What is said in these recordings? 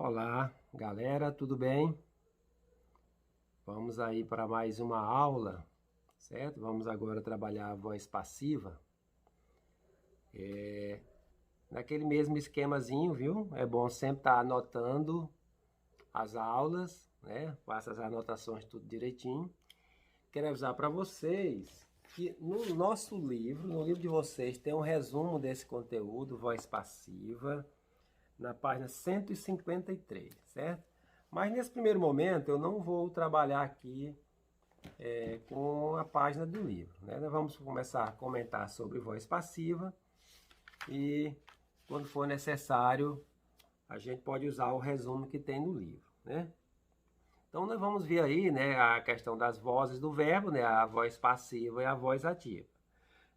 Olá, galera, tudo bem? Vamos aí para mais uma aula, certo? Vamos agora trabalhar a voz passiva. Naquele mesmo esquemazinho, viu? É bom sempre estar anotando as aulas, né? Faça as anotações tudo direitinho. Quero avisar para vocês que no nosso livro, no livro de vocês, tem um resumo desse conteúdo, voz passiva, na página 153, certo? Mas nesse primeiro momento eu não vou trabalhar aqui com a página do livro, né? Nós vamos começar a comentar sobre voz passiva e quando for necessário a gente pode usar o resumo que tem no livro, né? Então nós vamos ver aí, né, a questão das vozes do verbo, né, a voz passiva e a voz ativa.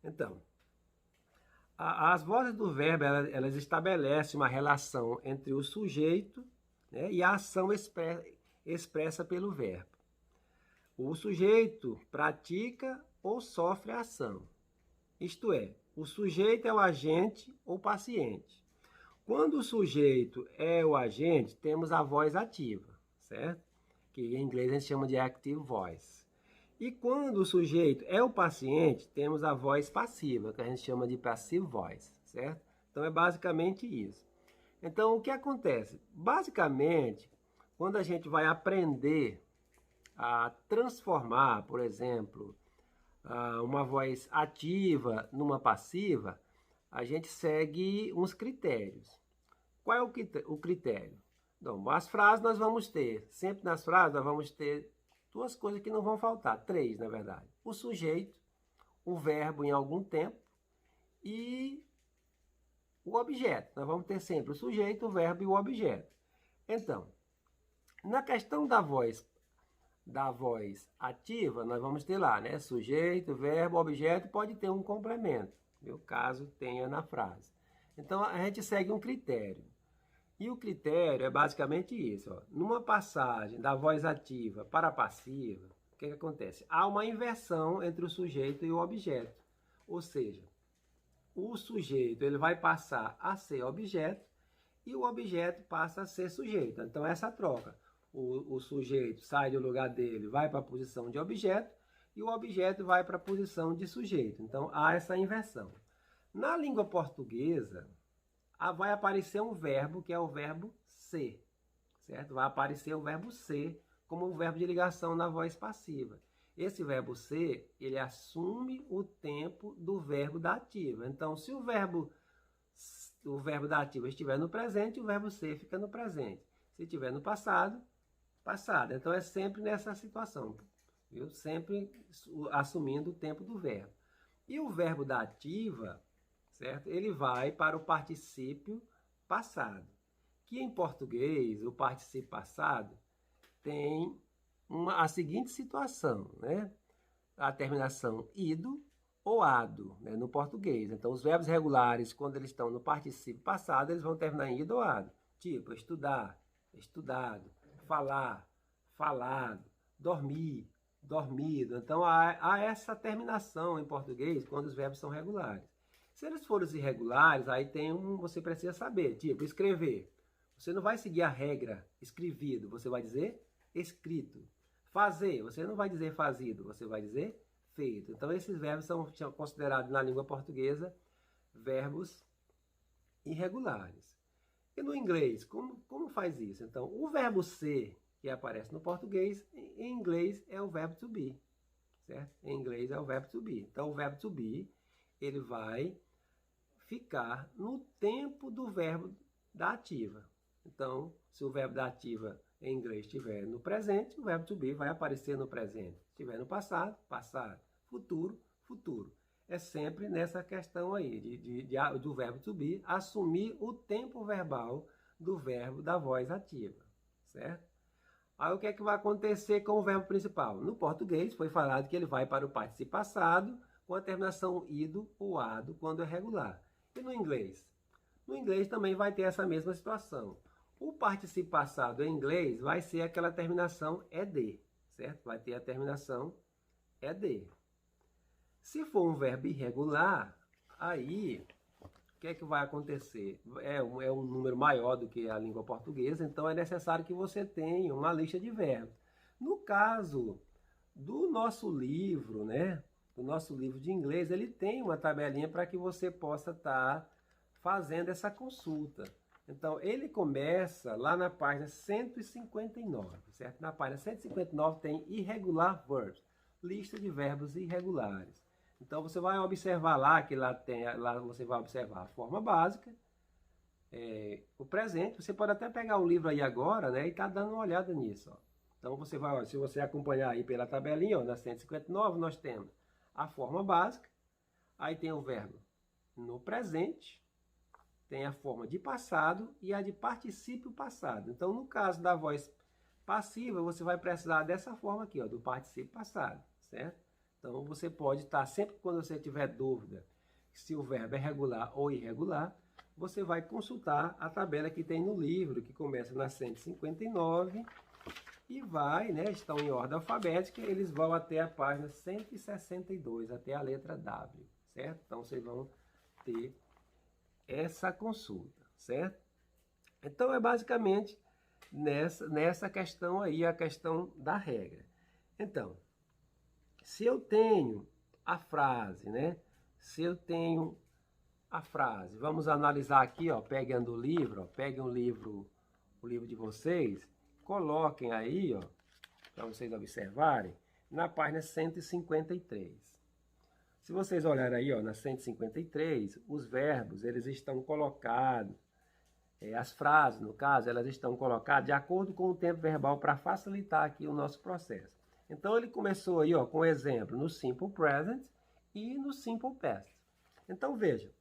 Então, as vozes do verbo, elas estabelecem uma relação entre o sujeito, né, e a ação expressa pelo verbo. O sujeito pratica ou sofre a ação. Isto é, o sujeito é o agente ou paciente. Quando o sujeito é o agente, temos a voz ativa, certo? Que em inglês a gente chama de active voice. E quando o sujeito é o paciente, temos a voz passiva, que a gente chama de passive voice, certo? Então é basicamente isso. Então o que acontece? Basicamente, quando a gente vai aprender a transformar, por exemplo, uma voz ativa numa passiva, a gente segue uns critérios. Qual é o critério? Então, as frases nós vamos ter, sempre nas frases nós vamos ter duas coisas que não vão faltar, três na verdade. O sujeito, o verbo em algum tempo e o objeto. Nós vamos ter sempre o sujeito, o verbo e o objeto. Então, na questão da voz ativa, nós vamos ter lá, né? Sujeito, verbo, objeto, pode ter um complemento, viu? Caso tenha na frase. Então, a gente segue um critério. E o critério é basicamente isso. Ó. Numa passagem da voz ativa para a passiva, o que acontece? Há uma inversão entre o sujeito e o objeto. Ou seja, o sujeito ele vai passar a ser objeto e o objeto passa a ser sujeito. Então, essa troca. O sujeito sai do lugar dele, vai para a posição de objeto, e o objeto vai para a posição de sujeito. Então, há essa inversão. Na língua portuguesa, vai aparecer um verbo, que é o verbo ser, certo? Vai aparecer o verbo ser como um verbo de ligação na voz passiva. Esse verbo ser, ele assume o tempo do verbo da ativa. Então, se o verbo da ativa estiver no presente, o verbo ser fica no presente. Se estiver no passado, passado. Então é sempre nessa situação, viu? Sempre assumindo o tempo do verbo. E o verbo da ativa, certo? Ele vai para o particípio passado, que em português, o particípio passado tem a seguinte situação, né? A terminação ido ou ado, né? No português. Então, os verbos regulares, quando eles estão no particípio passado, eles vão terminar em ido ou ado. Tipo, estudar, estudado, falar, falado, dormir, dormido. Então, há essa terminação em português quando os verbos são regulares. Se eles forem irregulares, aí você precisa saber, tipo, escrever. Você não vai seguir a regra escrevido, você vai dizer escrito. Fazer, você não vai dizer fazido, você vai dizer feito. Então, esses verbos são considerados na língua portuguesa verbos irregulares. E no inglês, como faz isso? Então, o verbo ser, que aparece no português, em inglês é o verbo to be, certo? Em inglês é o verbo to be. Então, o verbo to be, ele vai ficar no tempo do verbo da ativa. Então, se o verbo da ativa em inglês estiver no presente, o verbo to be vai aparecer no presente. Se estiver no passado, passado. Futuro, futuro. É sempre nessa questão aí, do verbo to be, assumir o tempo verbal do verbo da voz ativa, certo? Aí o que é que vai acontecer com o verbo principal? No português foi falado que ele vai para o particípio passado com a terminação ido ou ado quando é regular. E no inglês? No inglês também vai ter essa mesma situação. O particípio passado em inglês vai ser aquela terminação ed, certo? Vai ter a terminação ed. Se for um verbo irregular, aí o que é que vai acontecer? É um número maior do que a língua portuguesa, então é necessário que você tenha uma lista de verbos. No caso do nosso livro, né? Do nosso livro de inglês, ele tem uma tabelinha para que você possa estar fazendo essa consulta. Então, ele começa lá na página 159, certo? Na página 159 tem irregular verbs, lista de verbos irregulares. Então, você vai observar lá, que lá você vai observar a forma básica, o presente. Você pode até pegar o livro aí agora, né, e tá dando uma olhada nisso, ó. Então, você vai, ó, se você acompanhar aí pela tabelinha, ó, na 159, nós temos a forma básica, aí tem o verbo no presente, tem a forma de passado e a de particípio passado. Então, no caso da voz passiva, você vai precisar dessa forma aqui, ó, do particípio passado, certo? Então, você pode estar, sempre quando você tiver dúvida se o verbo é regular ou irregular, você vai consultar a tabela que tem no livro, que começa na 159 e vai, né, estão em ordem alfabética, eles vão até a página 162, até a letra W, certo? Então, vocês vão ter essa consulta, certo? Então, é basicamente nessa questão aí, a questão da regra. Então, se eu tenho a frase, né? Se eu tenho a frase, vamos analisar aqui, ó, pegando o livro, ó, peguem o livro de vocês, coloquem aí, ó, para vocês observarem, na página 153. Se vocês olharem aí, ó, na 153, os verbos, eles estão colocados, as frases, no caso, elas estão colocadas de acordo com o tempo verbal para facilitar aqui o nosso processo. Então, ele começou aí, ó, com o exemplo no Simple Present e no Simple Past. Então, veja,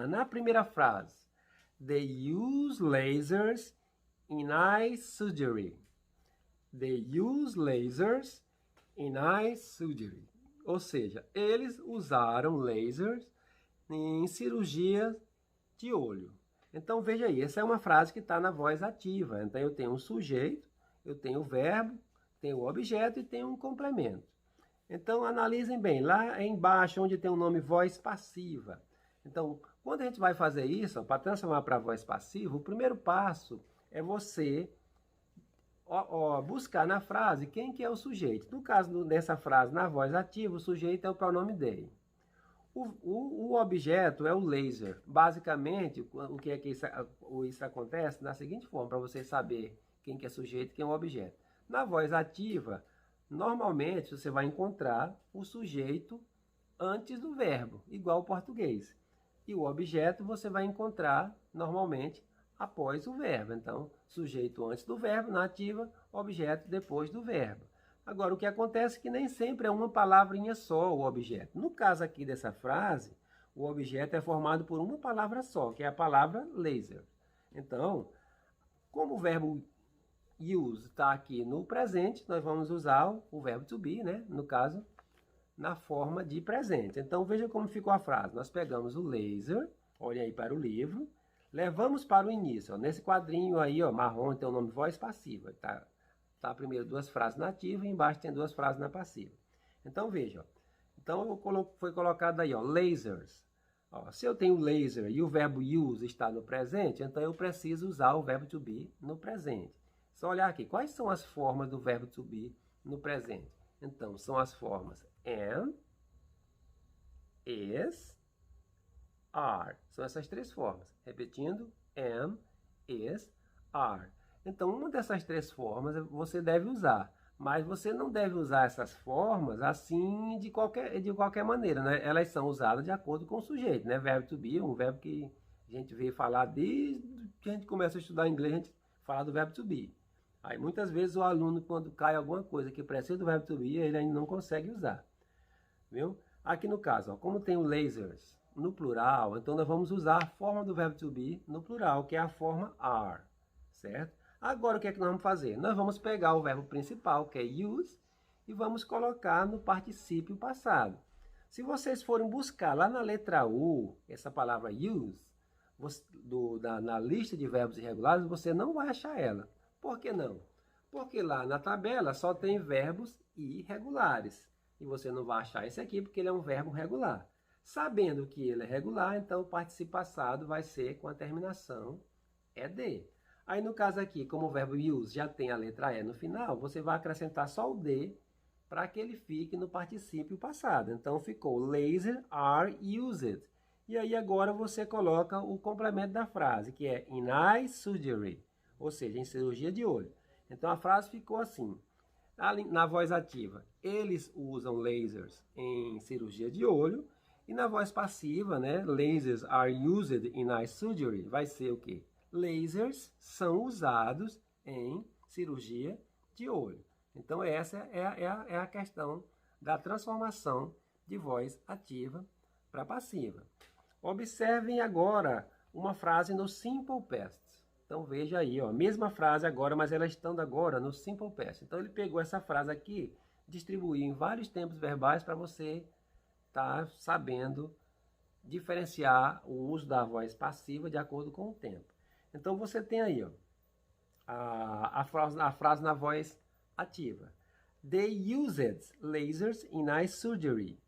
na primeira frase, they use lasers in eye surgery. They use lasers in eye surgery. Ou seja, eles usaram lasers em cirurgia de olho. Então, veja aí, essa é uma frase que está na voz ativa. Então, eu tenho um sujeito, eu tenho o verbo, tenho o objeto e tenho um complemento. Então, analisem bem, lá embaixo, onde tem o nome voz passiva. Então, quando a gente vai fazer isso, para transformar para voz passiva, o primeiro passo é você buscar na frase quem que é o sujeito. No caso dessa frase, na voz ativa, o sujeito é o pronome they. O objeto é o laser. Basicamente, o que é que isso acontece? Da seguinte forma, para você saber quem que é sujeito e quem é o objeto. Na voz ativa, normalmente você vai encontrar o sujeito antes do verbo, igual ao português. E o objeto você vai encontrar normalmente após o verbo. Então, sujeito antes do verbo, na ativa, objeto depois do verbo. Agora, o que acontece é que nem sempre é uma palavrinha só o objeto. No caso aqui dessa frase, o objeto é formado por uma palavra só, que é a palavra laser. Então, como o verbo use está aqui no presente, nós vamos usar o verbo to be, né? No caso, na forma de presente. Então, veja como ficou a frase. Nós pegamos o laser, olhem aí para o livro, levamos para o início. Ó, nesse quadrinho aí, ó, marrom, tem o nome voz passiva. Tá primeiro duas frases na ativa e embaixo tem duas frases na passiva. Então, veja. Ó. Então, foi colocado aí, ó, lasers. Ó, se eu tenho laser e o verbo use está no presente, então eu preciso usar o verbo to be no presente. Só olhar aqui, quais são as formas do verbo to be no presente? Então, são as formas am, is, are. São essas três formas. Repetindo, am, is, are. Então, uma dessas três formas você deve usar. Mas você não deve usar essas formas assim de qualquer maneira, né? Elas são usadas de acordo com o sujeito, né? Verbo to be, um verbo que a gente veio falar desde que a gente começa a estudar inglês, a gente fala do verbo to be. Aí muitas vezes o aluno, quando cai alguma coisa que precisa do verbo to be, ele ainda não consegue usar. Viu? Aqui no caso, ó, como tem o lasers no plural, então nós vamos usar a forma do verbo to be no plural, que é a forma are, certo? Agora, o que é que nós vamos fazer? Nós vamos pegar o verbo principal, que é use, e vamos colocar no particípio passado. Se vocês forem buscar lá na letra U, essa palavra use, na lista de verbos irregulares, você não vai achar ela. Por que não? Porque lá na tabela só tem verbos irregulares. E você não vai achar esse aqui porque ele é um verbo regular. Sabendo que ele é regular, então o participo passado vai ser com a terminação ED. Aí no caso aqui, como o verbo use já tem a letra E no final, você vai acrescentar só o D para que ele fique no particípio passado. Então ficou lasers are used. E aí agora você coloca o complemento da frase, que é in eye surgery, ou seja, em cirurgia de olho. Então a frase ficou assim, na voz ativa, eles usam lasers em cirurgia de olho, e na voz passiva, né, lasers are used in eye surgery, vai ser o quê? Lasers são usados em cirurgia de olho. Então essa é a questão da transformação de voz ativa para passiva. Observem agora uma frase no Simple Past. Então veja aí, ó, a mesma frase agora, mas ela estando agora no Simple Past. Então ele pegou essa frase aqui, distribuiu em vários tempos verbais para você estar sabendo diferenciar o uso da voz passiva de acordo com o tempo. Então você tem aí, ó, a frase na voz ativa. They used lasers in eye surgery.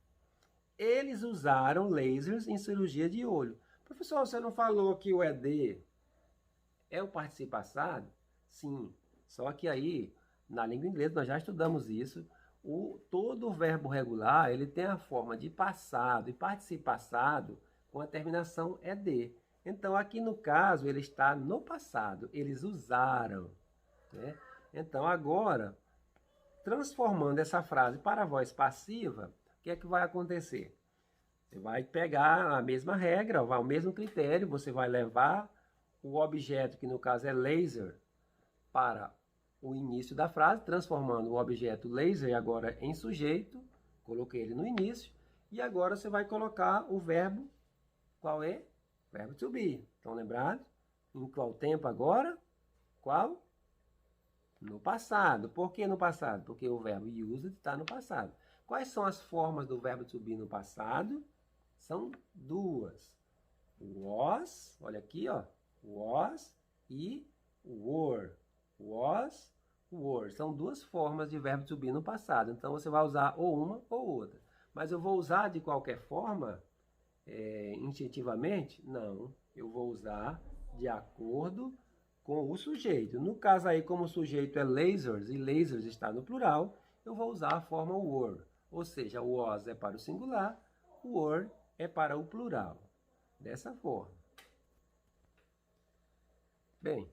Eles usaram lasers em cirurgia de olho. Professor, você não falou que o ED é o participio passado? Sim, só que aí, na língua inglesa, nós já estudamos isso. Todo o verbo regular, ele tem a forma de passado e participio passado com a terminação ED. Então, aqui no caso, ele está no passado. Eles usaram, né? Então, agora, transformando essa frase para a voz passiva, o que é que vai acontecer? Você vai pegar a mesma regra, o mesmo critério, você vai levar o objeto, que no caso é laser, para o início da frase, transformando o objeto laser agora em sujeito, coloquei ele no início, e agora você vai colocar o verbo, qual é? Verbo to be. Estão lembrados? Em qual tempo agora? Qual? No passado. Por que no passado? Porque o verbo used está no passado. Quais são as formas do verbo to be no passado? São duas. Was, olha aqui, ó. Was e were. Was, were. São duas formas de verbo to be no passado. Então, você vai usar ou uma ou outra. Mas eu vou usar de qualquer forma, instintivamente? Não. Eu vou usar de acordo com o sujeito. No caso aí, como o sujeito é lasers e lasers está no plural, eu vou usar a forma were. Ou seja, was é para o singular, were é para o plural. Dessa forma. Bem,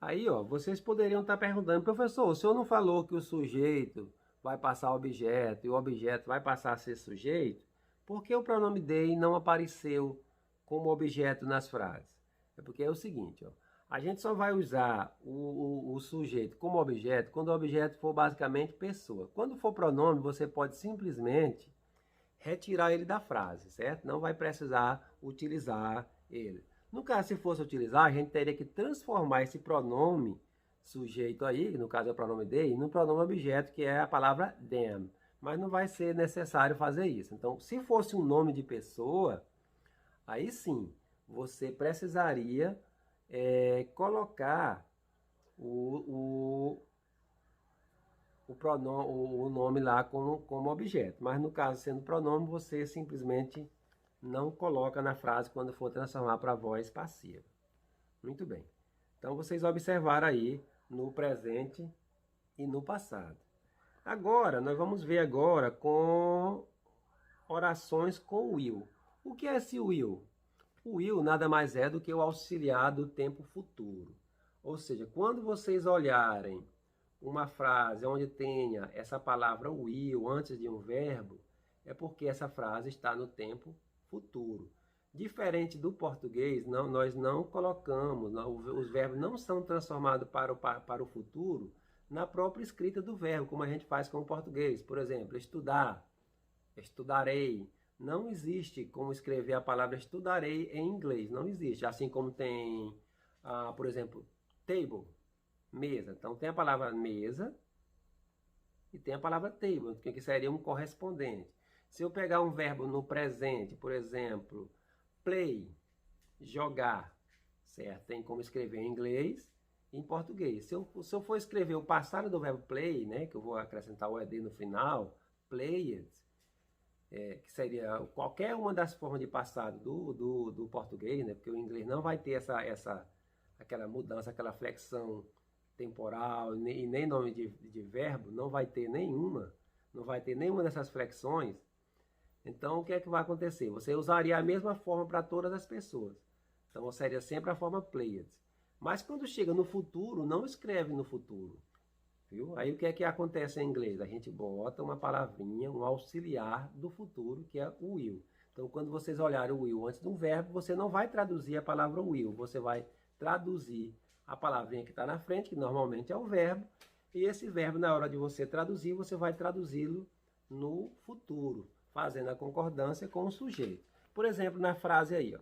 aí ó, vocês poderiam estar perguntando, professor, o senhor não falou que o sujeito vai passar objeto e o objeto vai passar a ser sujeito? Por que o pronome they não apareceu como objeto nas frases? É porque é o seguinte, ó, a gente só vai usar o sujeito como objeto quando o objeto for basicamente pessoa. Quando for pronome, você pode simplesmente retirar ele da frase, certo? Não vai precisar utilizar ele. No caso, se fosse utilizar, a gente teria que transformar esse pronome sujeito aí, no caso é o pronome they, no pronome objeto, que é a palavra them. Mas não vai ser necessário fazer isso. Então, se fosse um nome de pessoa, aí sim, você precisaria colocar o nome lá como objeto. Mas no caso, sendo pronome, você simplesmente não coloca na frase quando for transformar para a voz passiva. Muito bem. Então, vocês observaram aí no presente e no passado. Agora, nós vamos ver agora com orações com will. O que é esse will? O will nada mais é do que o auxiliar do tempo futuro. Ou seja, quando vocês olharem uma frase onde tenha essa palavra will antes de um verbo, é porque essa frase está no tempo futuro. Diferente do português, nós não colocamos, os verbos não são transformados para o futuro na própria escrita do verbo, como a gente faz com o português. Por exemplo, estudar, estudarei. Não existe como escrever a palavra estudarei em inglês, não existe. Assim como tem, por exemplo, table, mesa. Então tem a palavra mesa e tem a palavra table, que seria um correspondente. Se eu pegar um verbo no presente, por exemplo, play, jogar, certo? Tem como escrever em inglês e em português. Se eu for escrever o passado do verbo play, né, que eu vou acrescentar o ed no final, played, que seria qualquer uma das formas de passado do português, né? Porque o inglês não vai ter aquela mudança, aquela flexão temporal e nem nome de verbo, não vai ter nenhuma, não vai ter nenhuma dessas flexões. Então, o que é que vai acontecer? Você usaria a mesma forma para todas as pessoas. Então, seria sempre a forma played. Mas quando chega no futuro, não escreve no futuro. Viu? Aí o que é que acontece em inglês? A gente bota uma palavrinha, um auxiliar do futuro, que é o will. Então, quando vocês olharem o will antes de um verbo, você não vai traduzir a palavra will, você vai traduzir a palavrinha que está na frente, que normalmente é o verbo, e esse verbo, na hora de você traduzir, você vai traduzi-lo no futuro, fazendo a concordância com o sujeito. Por exemplo, na frase aí, ó.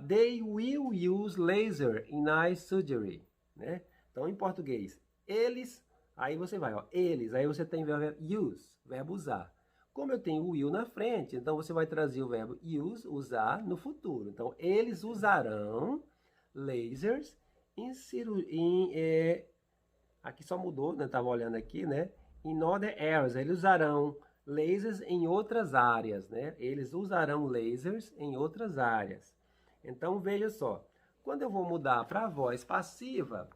They will use laser in eye surgery. Né? Então, em português, eles, aí você vai, ó, eles, aí você tem o verbo use, verbo usar. Como eu tenho o will na frente, então você vai trazer o verbo use, usar, no futuro. Então, eles usarão lasers aqui só mudou, né? Estava olhando aqui, né? In other areas, eles usarão lasers em outras áreas, né? Eles usarão lasers em outras áreas. Então, veja só, quando eu vou mudar para a voz passiva,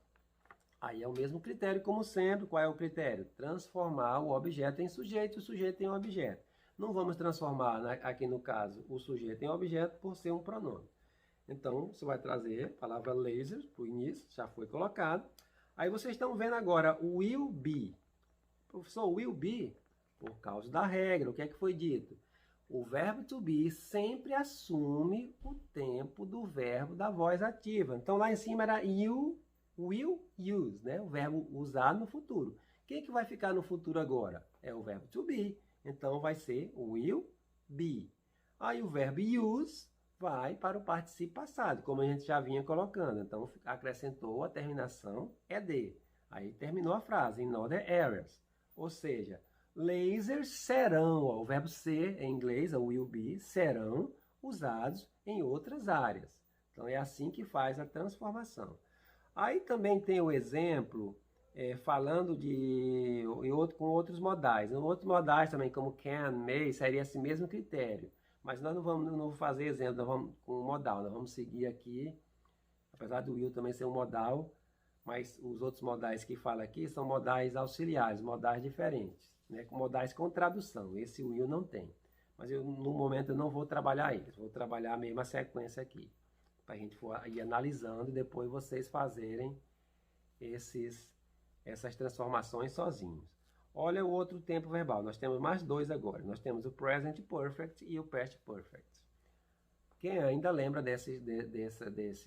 aí é o mesmo critério como sempre. Qual é o critério? Transformar o objeto em sujeito e o sujeito em objeto. Não vamos transformar, né, aqui no caso, o sujeito em objeto por ser um pronome. Então, você vai trazer a palavra laser para o início, já foi colocado. Aí vocês estão vendo agora o will be. Professor, will be, por causa da regra, o que é que foi dito? O verbo to be sempre assume o tempo do verbo da voz ativa. Então, lá em cima era you will use, né? O verbo usar no futuro. Quem que vai ficar no futuro agora? É o verbo to be. Então, vai ser will be. Aí, o verbo use vai para o particípio passado, como a gente já vinha colocando. Então, acrescentou a terminação ed. Aí, terminou a frase, in other areas. Ou seja, lasers serão, ó, o verbo ser em inglês, o will be, serão usados em outras áreas. Então, é assim que faz a transformação. Aí também tem o exemplo, falando com outros modais. Em outros modais também, como can, may, seria esse mesmo critério. Mas nós não vamos fazer exemplo, nós vamos com o modal. Nós vamos seguir aqui, apesar do will também ser um modal, mas os outros modais que fala aqui são modais auxiliares, modais diferentes, né? Modais com tradução. Esse will não tem. Mas no momento eu não vou trabalhar eles, vou trabalhar a mesma sequência aqui, para a gente ir analisando e depois vocês fazerem essas transformações sozinhos. Olha o outro tempo verbal. Nós temos mais dois agora. Nós temos o present perfect e o past perfect. Quem ainda lembra desse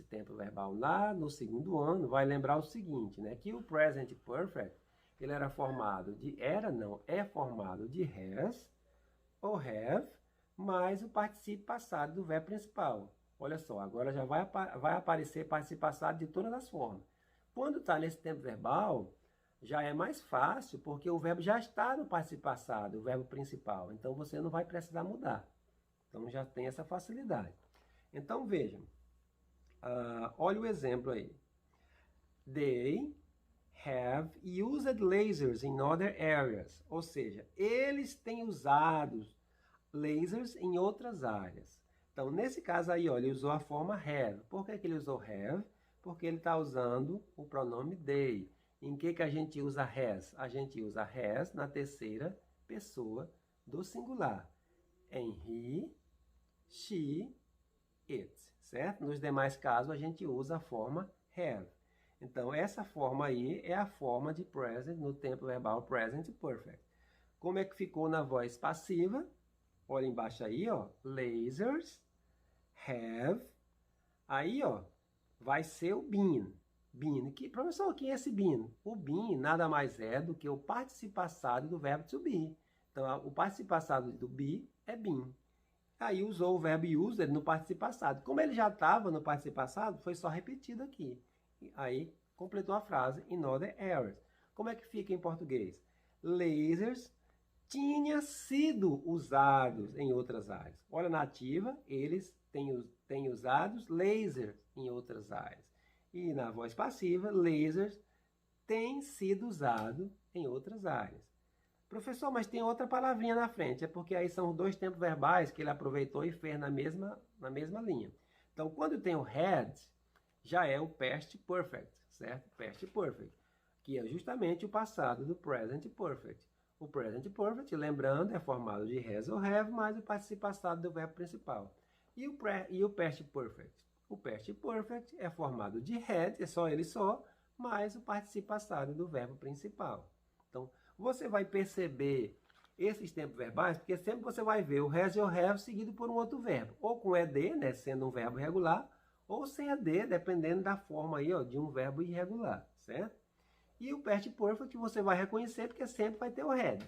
tempo verbal lá no segundo ano vai lembrar o seguinte, né? Que o present perfect ele é formado de has ou have mais o particípio passado do verbo principal. Olha só, agora já vai aparecer particípio passado de todas as formas. Quando está nesse tempo verbal, já é mais fácil, porque o verbo já está no particípio passado, o verbo principal. Então, você não vai precisar mudar. Então, já tem essa facilidade. Então, vejam. Olha o exemplo aí. They have used lasers in other areas. Ou seja, eles têm usado lasers em outras áreas. Então, nesse caso aí, ó, ele usou a forma have. Por que ele usou have? Porque ele está usando o pronome they. Em que a gente usa has? A gente usa has na terceira pessoa do singular. Em he, she, it. Certo? Nos demais casos, a gente usa a forma have. Então, essa forma aí é a forma de present no tempo verbal present perfect. Como é que ficou na voz passiva? Olha embaixo aí, ó. Lasers have. Aí, ó, vai ser o been. Been. Professor, o que é esse been? O been nada mais é do que o particípio passado do verbo to be. Então, o particípio passado do be é been. Aí usou o verbo use no particípio passado. Como ele já estava no particípio passado, foi só repetido aqui. Aí completou a frase in other areas. Como é que fica em português? Lasers tinha sido usados em outras áreas. Olha, na ativa, eles têm usados lasers em outras áreas. E na voz passiva, lasers têm sido usados em outras áreas. Professor, mas tem outra palavrinha na frente. É porque aí são os dois tempos verbais que ele aproveitou e fez na mesma linha. Então, quando tem o had, já é o past perfect, certo? Past perfect, que é justamente o passado do present perfect. O present perfect, lembrando, é formado de has ou have mais o participo passado do verbo principal. E o past perfect? O past perfect é formado de had, é só ele só, mais o participo passado do verbo principal. Então, você vai perceber esses tempos verbais, porque sempre você vai ver o has ou have seguido por um outro verbo, ou com ed, né, sendo um verbo regular, ou sem ed, dependendo da forma aí, ó, de um verbo irregular, certo? E o past perfect você vai reconhecer porque sempre vai ter o had.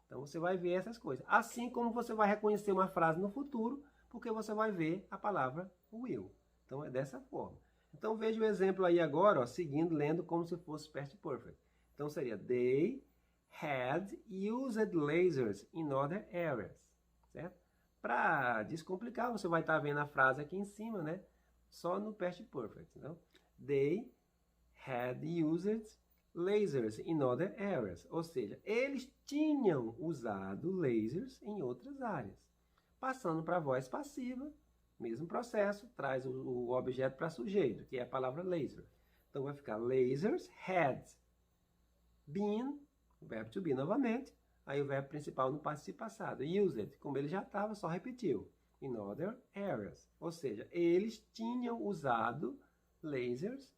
Então você vai ver essas coisas. Assim como você vai reconhecer uma frase no futuro, porque você vai ver a palavra will. Então é dessa forma. Então veja o exemplo aí agora, ó, seguindo, lendo como se fosse past perfect. Então seria they had used lasers in other areas, certo? Para descomplicar, você vai estar vendo a frase aqui em cima, né? Só no past perfect. Então, they had used lasers in other areas. Ou seja, eles tinham usado lasers em outras áreas. Passando para a voz passiva, mesmo processo, traz o objeto para sujeito, que é a palavra laser. Então vai ficar lasers had been, o verbo to be novamente, aí o verbo principal no participo passado. Used, como ele já estava, só repetiu. In other areas. Ou seja, eles tinham usado lasers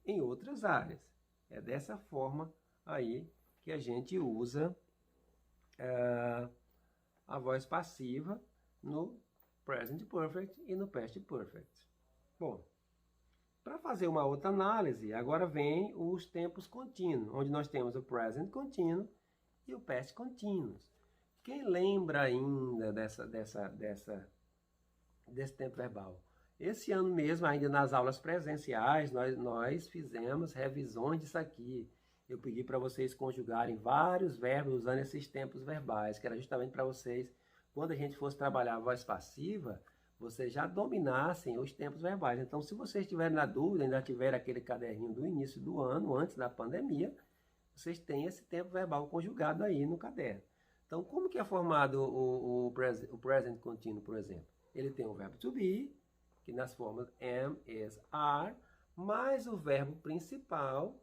em outras áreas. É dessa forma aí que a gente usa a voz passiva no present perfect e no past perfect. Bom, para fazer uma outra análise, agora vem os tempos contínuos, onde nós temos o present contínuo e o past continuous. Quem lembra ainda desse tempo verbal? Esse ano mesmo, ainda nas aulas presenciais, nós fizemos revisões disso aqui. Eu pedi para vocês conjugarem vários verbos usando esses tempos verbais, que era justamente para vocês, quando a gente fosse trabalhar a voz passiva, vocês já dominassem os tempos verbais. Então, se vocês estiverem na dúvida, ainda tiver aquele caderninho do início do ano, antes da pandemia, vocês têm esse tempo verbal conjugado aí no caderno. Então, como que é formado o present contínuo, por exemplo? Ele tem o verbo to be, que nas formas am, is, are, mais o verbo principal,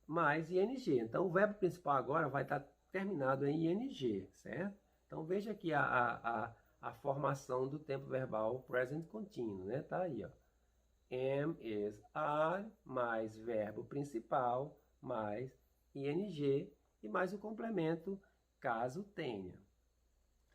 mais ing. Então, o verbo principal agora vai estar terminado em ing, certo? Então, veja aqui a formação do tempo verbal present contínuo, né? Tá aí, ó. Am, is, are, mais verbo principal, mais ing, e mais o complemento, caso tenha.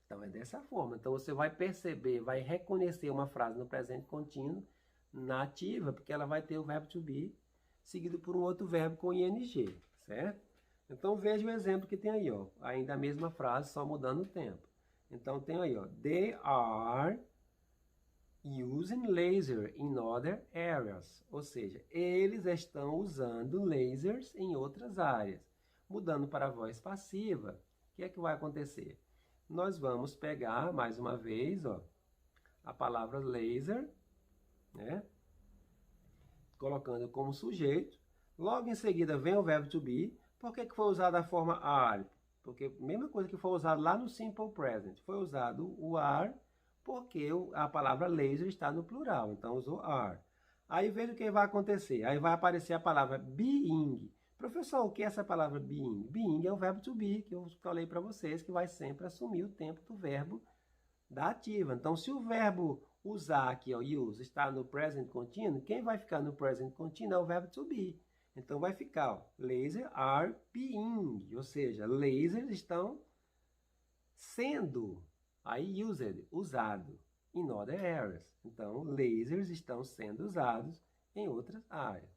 Então, é dessa forma. Então, você vai perceber, vai reconhecer uma frase no presente contínuo na ativa, porque ela vai ter o verbo to be, seguido por um outro verbo com ing, certo? Então, veja o exemplo que tem aí, ó. Ainda a mesma frase, só mudando o tempo. Então, tem aí, ó. They are using laser in other areas. Ou seja, eles estão usando lasers em outras áreas. Mudando para a voz passiva, o que é que vai acontecer? Nós vamos pegar, mais uma vez, ó, a palavra laser, né? Colocando como sujeito. Logo em seguida vem o verbo to be. Por que foi usada a forma are? Porque mesma coisa que foi usado lá no simple present. Foi usado o are porque a palavra laser está no plural. Então usou are. Aí veja o que vai acontecer. Aí vai aparecer a palavra being. Professor, o que é essa palavra being? Being é o verbo to be, que eu falei para vocês, que vai sempre assumir o tempo do verbo da ativa. Então, se o verbo usar aqui, ó, use, está no present continuous, quem vai ficar no present continuous é o verbo to be. Então, vai ficar, ó, lasers are being, ou seja, lasers estão sendo, aí used, usado, in other areas. Então, lasers estão sendo usados em outras áreas.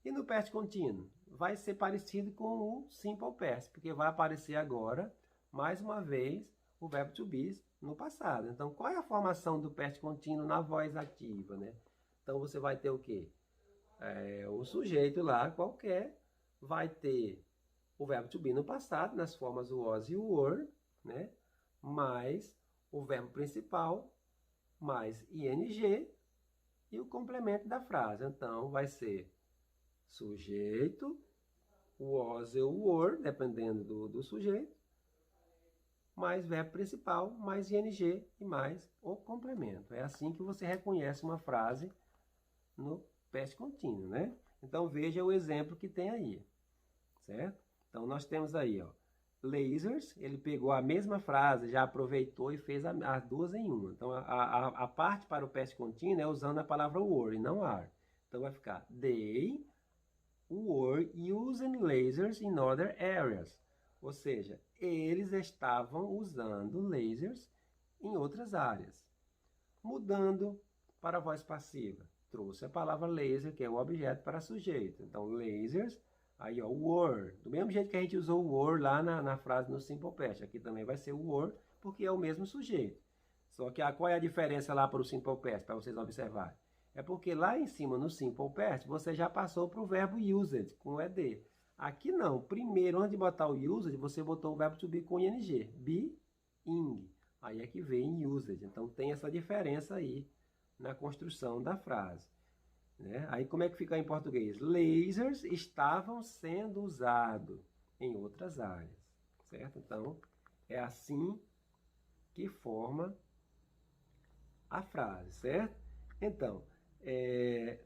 E no past contínuo? Vai ser parecido com o simple past, porque vai aparecer agora, mais uma vez, o verbo to be no passado. Então, qual é a formação do past contínuo na voz ativa, né? Então, você vai ter o quê? O sujeito lá, qualquer, vai ter o verbo to be no passado, nas formas o was e o were, né? Mais o verbo principal, mais ing e o complemento da frase. Então, vai ser sujeito, was ou were, dependendo do sujeito, mais verbo principal, mais ing e mais o complemento. É assim que você reconhece uma frase no past contínuo, né? Então veja o exemplo que tem aí, certo? Então nós temos aí, ó, lasers, ele pegou a mesma frase, já aproveitou e fez as duas em uma. Então a parte para o past contínuo é usando a palavra were e não are. Então vai ficar they were using lasers in other areas. Ou seja, eles estavam usando lasers em outras áreas. Mudando para a voz passiva, trouxe a palavra laser, que é o objeto, para sujeito. Então, lasers, aí ó, were. Do mesmo jeito que a gente usou o were lá na frase no Simple Past, aqui também vai ser o were, porque é o mesmo sujeito. Só que qual é a diferença lá para o Simple Past, para vocês observarem? É porque lá em cima, no Simple Past, você já passou para o verbo used, com ed. Aqui não. Primeiro, antes de botar o used, você botou o verbo to be com ing. Being. Aí é que vem used. Então, tem essa diferença aí na construção da frase, né? Aí, como é que fica em português? Lasers estavam sendo usados em outras áreas, certo? Então, é assim que forma a frase, certo? Então,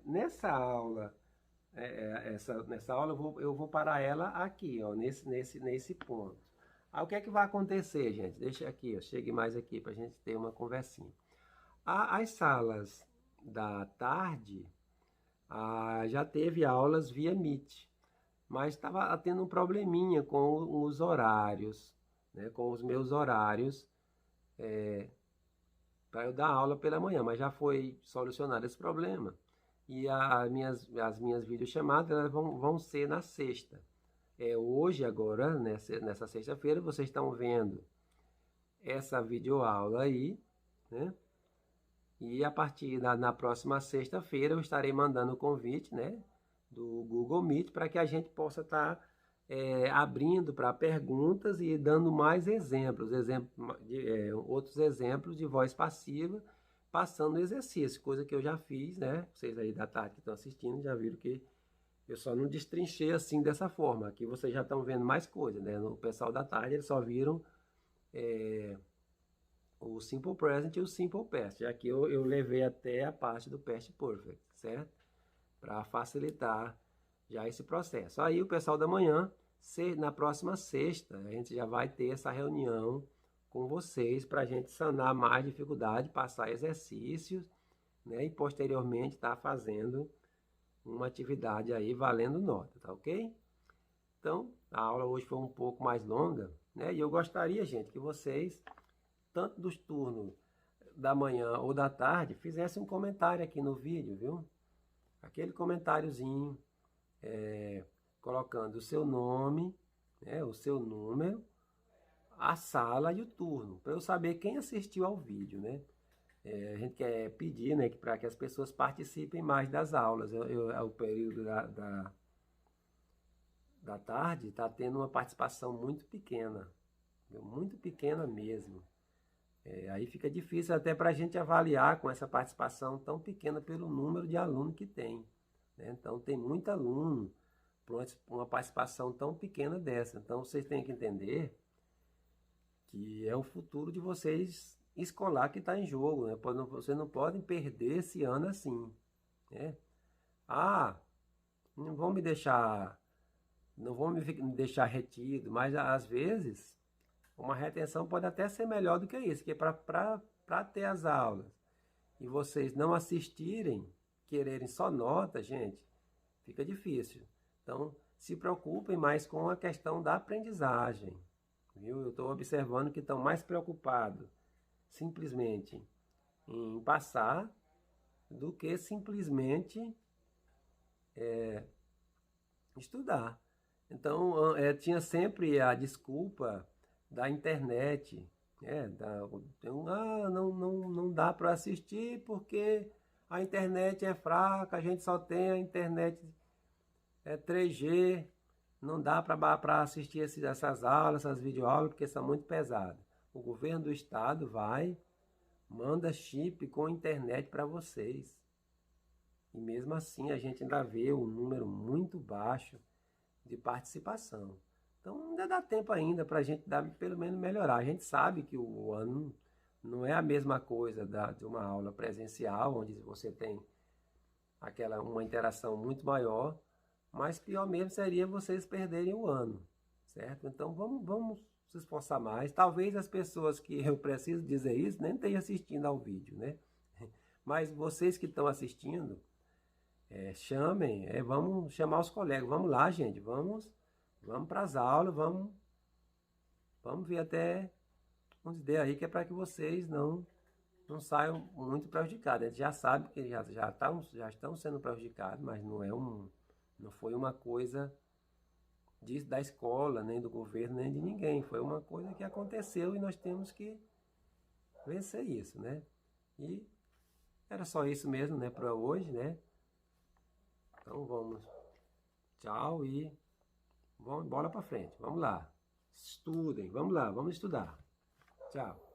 nessa aula, nessa aula eu vou parar ela aqui, ó, nesse ponto. Aí o que é que vai acontecer, gente? Deixa aqui, ó, chegue mais aqui para a gente ter uma conversinha. As salas da tarde já teve aulas via Meet, mas estava tendo um probleminha com os horários, né, com os meus horários para eu dar aula pela manhã, mas já foi solucionado esse problema. E as minhas videochamadas elas vão ser na sexta. Hoje, agora, nessa sexta-feira, vocês estão vendo essa videoaula aí, né? E a partir na próxima sexta-feira eu estarei mandando o convite, né, do Google Meet para que a gente possa estar abrindo para perguntas e dando mais exemplos, outros exemplos de voz passiva, passando exercício, coisa que eu já fiz, né? Vocês aí da tarde que estão assistindo já viram que eu só não destrinchei assim dessa forma. Aqui vocês já estão vendo mais coisas, né? O pessoal da tarde eles só viram o Simple Present e o Simple Past. Aqui eu levei até a parte do Past Perfect, certo? Para facilitar já esse processo. Aí o pessoal da manhã, na próxima sexta, a gente já vai ter essa reunião com vocês para a gente sanar mais dificuldade, passar exercícios, né? E posteriormente estar fazendo uma atividade aí valendo nota, tá ok? Então, a aula hoje foi um pouco mais longa, né? E eu gostaria, gente, que vocês, tanto dos turnos da manhã ou da tarde, fizessem um comentário aqui no vídeo, viu? Aquele comentáriozinho, colocando o seu nome, né, o seu número, a sala e o turno, para eu saber quem assistiu ao vídeo, né? A gente quer pedir, né, para que as pessoas participem mais das aulas. O período da tarde está tendo uma participação muito pequena, muito pequena mesmo. Aí fica difícil até para a gente avaliar com essa participação tão pequena pelo número de aluno que tem, né? Então tem muito aluno para uma participação tão pequena dessa. Então vocês têm que entender que é o futuro de vocês escolar que está em jogo, né? Vocês não podem perder esse ano assim, né? Não vão me deixar retido, mas às vezes uma retenção pode até ser melhor do que isso, que para ter as aulas e vocês não assistirem, quererem só nota, gente, fica difícil. Então, se preocupem mais com a questão da aprendizagem, viu? Eu estou observando que estão mais preocupados simplesmente em passar do que simplesmente estudar. Então, tinha sempre a desculpa da internet, não dá para assistir porque a internet é fraca, a gente só tem a internet 3G, não dá para assistir essas aulas, essas videoaulas, porque são muito pesadas. O governo do estado manda chip com internet para vocês. E mesmo assim a gente ainda vê um número muito baixo de participação. Então ainda dá tempo ainda para a gente pelo menos melhorar. A gente sabe que o ano não é a mesma coisa de uma aula presencial, onde você tem uma interação muito maior, mas pior mesmo seria vocês perderem o ano, certo? Então vamos se esforçar mais. Talvez as pessoas que eu preciso dizer isso nem estejam assistindo ao vídeo, né? Mas vocês que estão assistindo, chamem, vamos chamar os colegas, vamos lá, gente, vamos para as aulas, vamos ver até uns ideias aí que é para que vocês não saiam muito prejudicados. A gente já sabe que já estão sendo prejudicados, mas não foi uma coisa da escola, nem do governo, nem de ninguém. Foi uma coisa que aconteceu e nós temos que vencer isso, né? E era só isso mesmo, né, para hoje, né? Então vamos. Tchau e vamos bola para frente. Vamos lá. Estudem. Vamos lá, vamos estudar. Tchau.